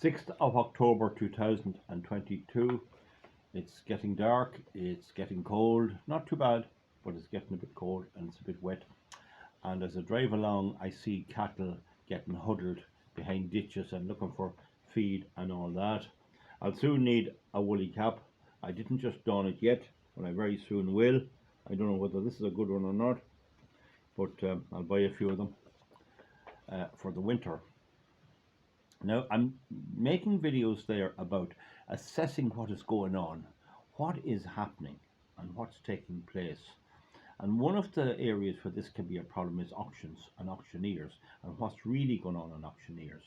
6th of October 2022. It's getting dark, it's getting cold, not too bad, but it's getting a bit cold and it's a bit wet. And as I drive along, I see cattle getting huddled behind ditches and looking for feed and all that. I'll soon need a woolly cap. I didn't just don it yet, but I very soon will. I don't know whether this is a good one or not, but I'll buy a few of them for the winter. Now, I'm making videos there about assessing what is going on, what is happening, and what's taking place. And one of the areas where this can be a problem is auctions and auctioneers, and what's really going on in auctioneers.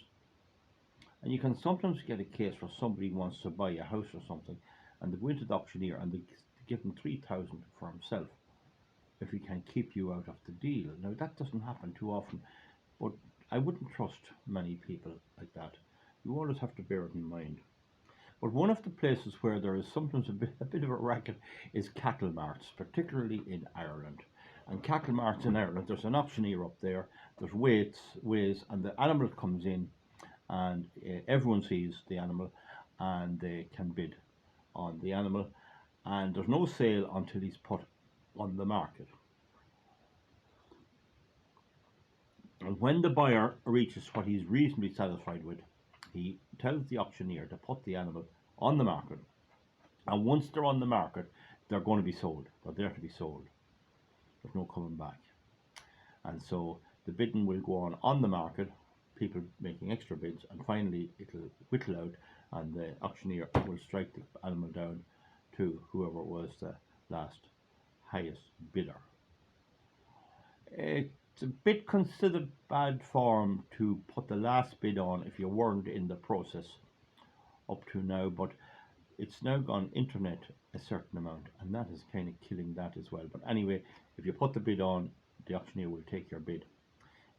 And you can sometimes get a case where somebody wants to buy a house or something, and they go into the auctioneer and they give him 3,000 for himself if he can keep you out of the deal. Now, that doesn't happen too often, but I wouldn't trust many people like that. You always have to bear it in mind. But one of the places where there is sometimes a bit of a racket is cattle marts, particularly in Ireland. And cattle marts in Ireland, there's an auctioneer up there, there's weighs, and the animal comes in, and everyone sees the animal, and they can bid on the animal, and there's no sale until he's put on the market. And when the buyer reaches what he's reasonably satisfied with, he tells the auctioneer to put the animal on the market. And once they're on the market, they're going to be sold. They're there to be sold. There's no coming back. And so the bidding will go on the market, people making extra bids, and finally it'll whittle out and the auctioneer will strike the animal down to whoever was the last highest bidder. It's a bit considered bad form to put the last bid on if you weren't in the process up to now, but it's now gone internet a certain amount, and that is kind of killing that as well. But anyway, if you put the bid on, the auctioneer will take your bid.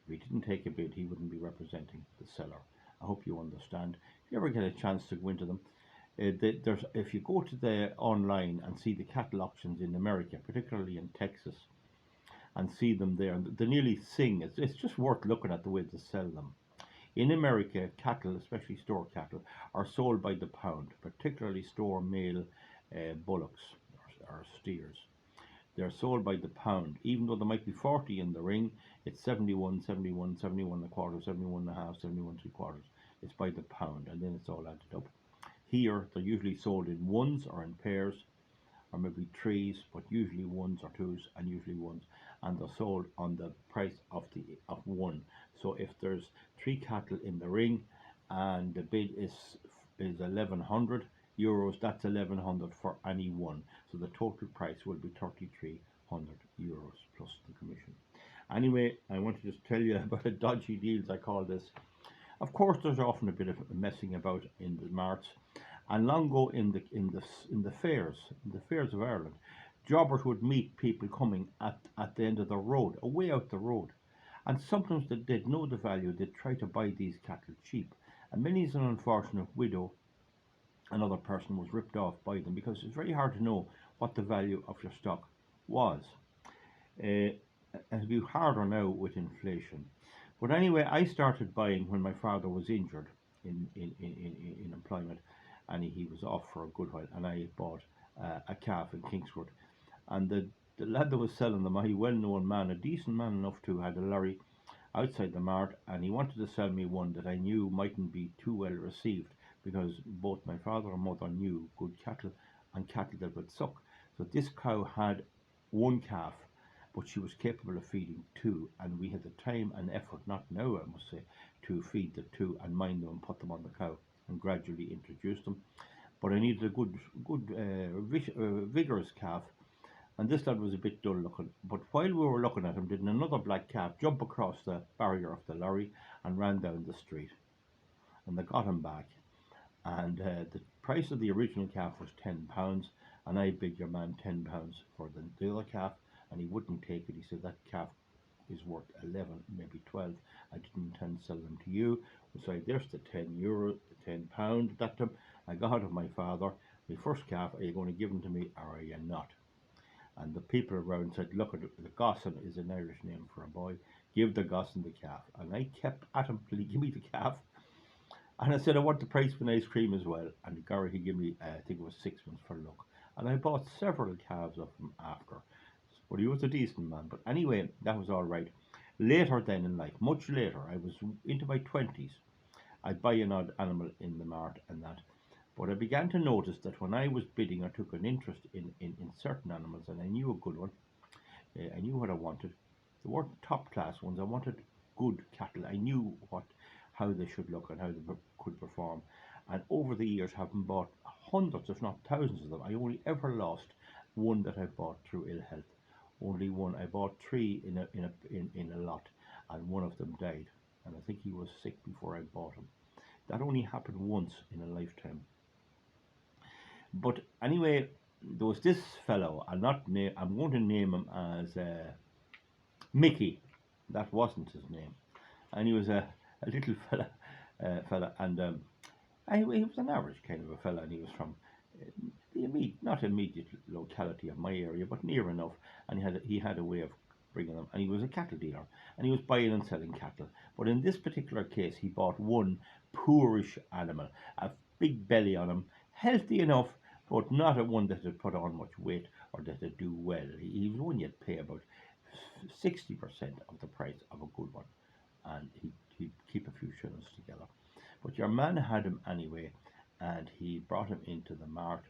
If he didn't take a bid, he wouldn't be representing the seller. I hope you understand. If you ever get a chance to go into them, if you go to the online and see the cattle auctions in America, particularly in Texas, and see them there, and they nearly sing. It's just worth looking at the way they sell them. In America, cattle, especially store cattle, are sold by the pound, particularly store male bullocks or steers. They're sold by the pound, even though there might be 40 in the ring. It's 71, 71, 71 and a quarter, 71 and a half, 71 3 quarters. It's by the pound, and then it's all added up. Here, they're usually sold in ones or in pairs, or maybe threes, but usually ones or twos, and usually ones, and they're sold on the price of one. So if there's 3 cattle in the ring and the bid is 1,100 euros, that's 1,100 for any one. So the total price will be 3,300 euros plus the commission. Anyway, I want to just tell you about the dodgy deals, I call this. Of course, there's often a bit of messing about in the marts. And long ago in the fairs of Ireland, jobbers would meet people coming at the end of the road, away out the road. And sometimes they'd know the value, they'd try to buy these cattle cheap. And many an unfortunate widow, another person, was ripped off by them, because it's very hard to know what the value of your stock was. It'll be harder now with inflation. But anyway, I started buying when my father was injured in employment, and he was off for a good while, and I bought a calf in Kingsford. And the lad that was selling them, a well-known man, a decent man enough to, had a lorry outside the mart, and he wanted to sell me one that I knew mightn't be too well received, because both my father and mother knew good cattle and cattle that would suck. So this cow had 1 calf, but she was capable of feeding 2, and we had the time and effort, not now I must say, to feed the 2 and mind them and put them on the cow and gradually introduce them. But I needed a good vigorous calf, and this lad was a bit dull looking. But while we were looking at him, did another black calf jump across the barrier of the lorry and ran down the street, and they got him back. And the price of the original calf was £10, and I bid your man £10 for the other calf, and he wouldn't take it. He said that calf is worth 11, maybe 12. I didn't intend to sell them to you. So there's the €10, £10 that time I got out of my father. My first calf, are you going to give them to me or are you not? And the people around said, look, the Gosson is an Irish name for a boy. Give the Gosson the calf. And I kept at him till he gave me the calf. And I said, I want the price of an ice cream as well. And the guy, he gave me, I think it was 6 months for luck. And I bought several calves of him after. But he was a decent man. But anyway, that was all right. Later then in life, much later, I was into my 20s. I'd buy an odd animal in the mart and that. But I began to notice that when I was bidding, I took an interest in certain animals, and I knew a good one. I knew what I wanted. They weren't top class ones. I wanted good cattle. I knew how they should look and how they could perform. And over the years, having bought hundreds, if not thousands of them, I only ever lost one that I bought through ill health. Only one. I bought three in a lot, and one of them died. And I think he was sick before I bought him. That only happened once in a lifetime. But anyway, there was this fellow. I'm going to name him as Mickey. That wasn't his name, and he was a little fella, and he was an average kind of a fella, and he was from the not immediate locality of my area, but near enough. And he had a way of bringing them, and he was a cattle dealer, and he was buying and selling cattle. But in this particular case, he bought one poorish animal, a big belly on him, healthy enough, but not a one that had put on much weight or that had do well. He was one you'd pay about 60% of the price of a good one, and he'd keep a few shillings together. But your man had him anyway, and he brought him into the mart.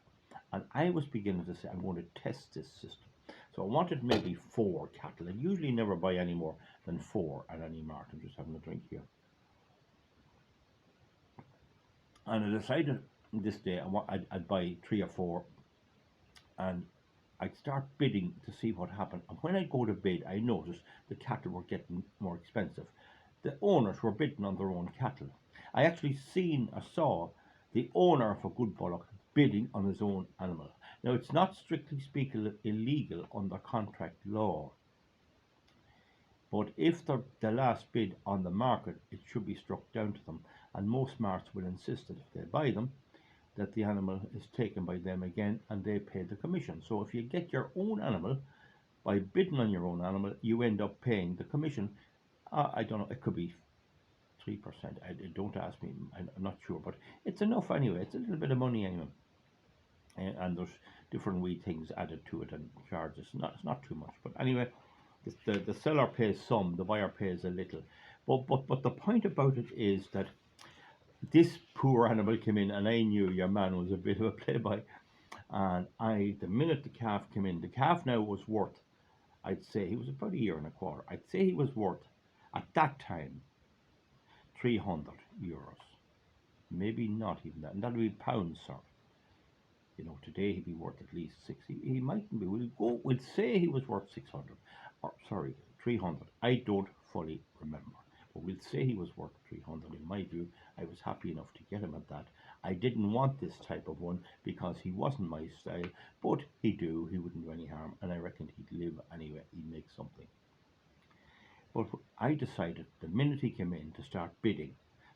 And I was beginning to say, I'm going to test this system. So I wanted maybe 4 cattle. I usually never buy any more than 4 at any mart. I'm just having a drink here. And I decided this day I'd buy 3 or 4, and I'd start bidding to see what happened. And when I go to bid, I noticed the cattle were getting more expensive. The owners were bidding on their own cattle. I actually saw the owner of a good bullock bidding on his own animal. Now, it's not strictly speaking illegal under contract law, but if they're the last bid on the market, it should be struck down to them. And most marts will insist that if they buy them, that the animal is taken by them again and they pay the commission. So if you get your own animal by bidding on your own animal, you end up paying the commission. I don't know, it could be 3%. Don't ask me, I'm not sure, but it's enough anyway. It's a little bit of money anyway. And there's different wee things added to it and charges. It's not too much, but anyway, the seller pays some, the buyer pays a little. But the point about it is that this poor animal came in, and I knew your man was a bit of a playboy. And the minute the calf came in, the calf now was worth, I'd say he was about a year and a quarter. I'd say he was worth at that time €300, maybe not even that, and that'd be pounds, sir. Today he'd be worth at least 60. He mightn't be. We'll say he was worth 600, or sorry, 300. I don't fully remember, but we'll say he was worth 300. In my view, I was happy enough to get him at that. I didn't want this type of one because he wasn't my style, but he wouldn't do any harm, and I reckoned he'd live anyway. He'd make something. But I decided the minute he came in to start bidding,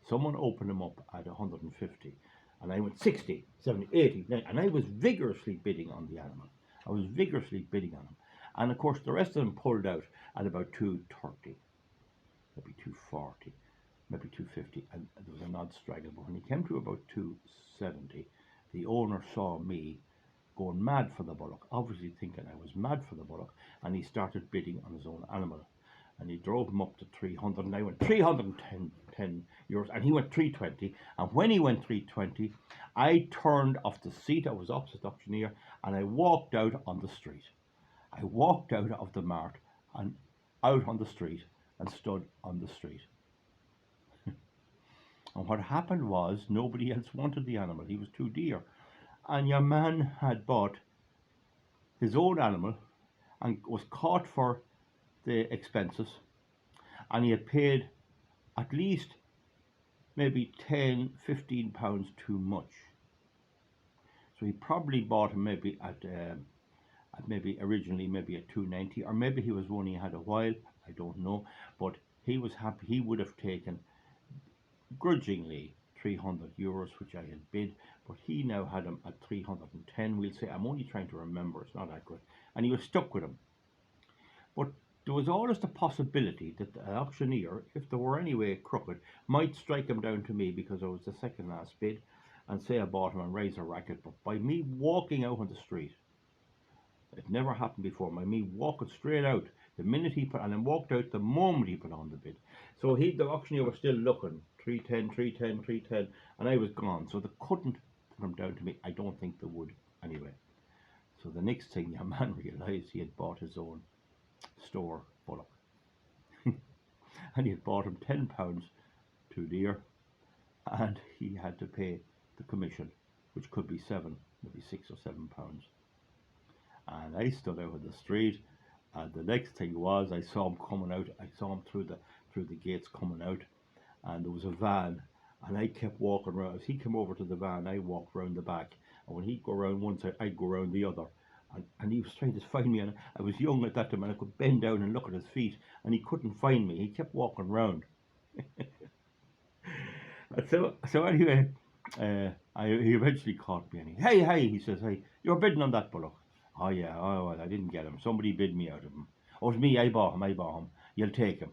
someone opened him up at 150, and I went 60, 70, 80, 90, and I was vigorously bidding on the animal. I was vigorously bidding on him. And of course, the rest of them pulled out at about 230, maybe 240, maybe 250, and there was an odd straggle. But when he came to about 270, the owner saw me going mad for the bullock, obviously thinking I was mad for the bullock, and he started bidding on his own animal. And he drove him up to 300, and I went 310 euros, and he went 320. And when he went 320, I turned off the seat. I was opposite the auctioneer, and I walked out on the street. I walked out of the mart and out on the street and stood on the street. And what happened was nobody else wanted the animal. He was too dear. And your man had bought his own animal and was caught for the expenses, and he had paid at least maybe 10-15 pounds too much. So he probably bought him maybe at maybe originally maybe at 290, or maybe he was one he had a while, I don't know, but he was happy. He would have taken grudgingly €300, which I had bid, but he now had him at 310. We'll say, I'm only trying to remember, it's not accurate, and he was stuck with him. But there was always the possibility that the auctioneer, if there were any way crooked, might strike him down to me because I was the second last bid and say I bought him and raise a racket. But by me walking out on the street, it never happened before, by me walking straight out the minute he put, and then walked out the moment he put on the bid. So the auctioneer was still looking, 310, 310, 310, and I was gone. So they couldn't put him down to me. I don't think they would anyway. So the next thing, your man realised he had bought his own store bullock. And he had bought him £10 too dear, and he had to pay the commission, which could be maybe £6 or £7. And I stood out on the street, and the next thing was I saw him coming out. I saw him through the gates coming out, and there was a van, and I kept walking around. As he came over to the van, I walked round the back, and when he'd go around one side, I'd go around the other. And he was trying to find me, and I was young at that time, and I could bend down and look at his feet, and he couldn't find me. He kept walking round. And so anyway, he eventually caught me, and hey, he says, hey, you're bidding on that bullock. Oh yeah, oh well, I didn't get him. Somebody bid me out of him. Oh, it was me, I bought him. You'll take him.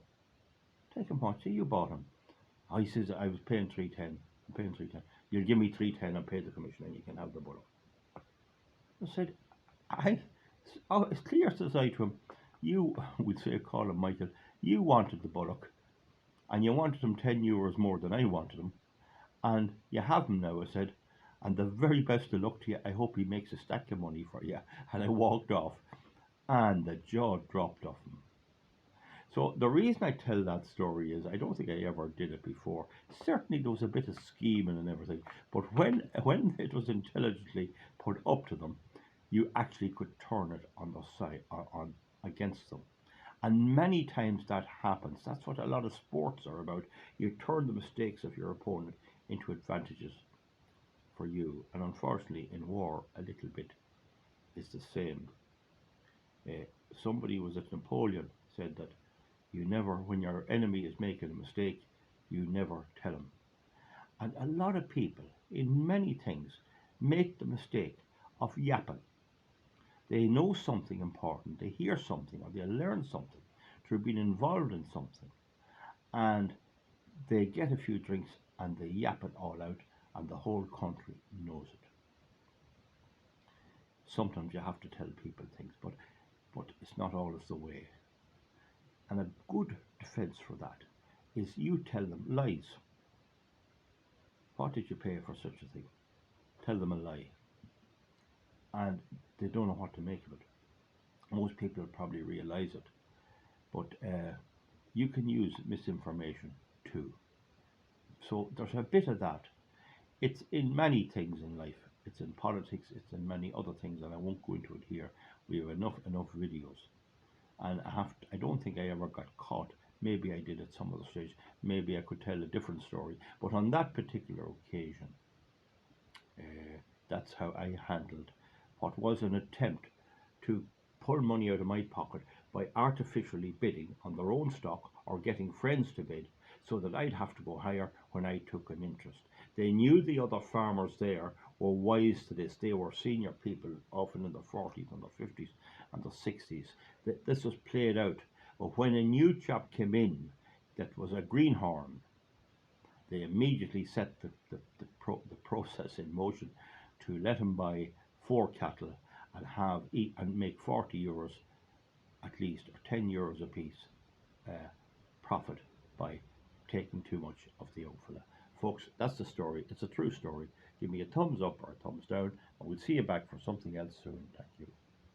Take him what? See, you bought him. Oh, he says, I was paying 310. I'm paying 310. You'll give me 310 and pay the commission, and you can have the bullock. I said, it's clear, says I to him, you, we'd say, call him Michael, you wanted the bullock, and you wanted him €10 more than I wanted him, and you have him now, I said, and the very best of luck to you. I hope he makes a stack of money for you. And I walked off, and the jaw dropped off him. So the reason I tell that story is I don't think I ever did it before. Certainly there was a bit of scheming and everything, but when it was intelligently put up to them, you actually could turn it on the side, on against them. And many times that happens. That's what a lot of sports are about. You turn the mistakes of your opponent into advantages for you. And unfortunately, in war, a little bit is the same. Somebody was at Napoleon said that you never, when your enemy is making a mistake, you never tell him. And a lot of people, in many things, make the mistake of yapping. They know something important, they hear something, or they learn something through being involved in something, and they get a few drinks and they yap it all out, and the whole country knows it. Sometimes you have to tell people things, but it's not always the way. And a good defense for that is you tell them lies. What did you pay for such a thing? Tell them a lie. And they don't know what to make of it. Most people probably realize it, but you can use misinformation too. So there's a bit of that. It's in many things in life. It's in politics, it's in many other things, and I won't go into it here. We have enough videos. And I don't think I ever got caught. Maybe I did at some other stage. Maybe I could tell a different story. But on that particular occasion, that's how I handled what was an attempt to pull money out of my pocket by artificially bidding on their own stock or getting friends to bid so that I'd have to go higher when I took an interest. They knew the other farmers there were wise to this. They were senior people, often in their 40s and their 50s and their 60s. This was played out. But when a new chap came in that was a greenhorn, they immediately set the process in motion to let him buy 4 cattle and make €40 at least, or €10 a piece profit by taking too much of the young fella. Folks, that's the story. It's a true story. Give me a thumbs up or a thumbs down, and we'll see you back for something else soon. Thank you.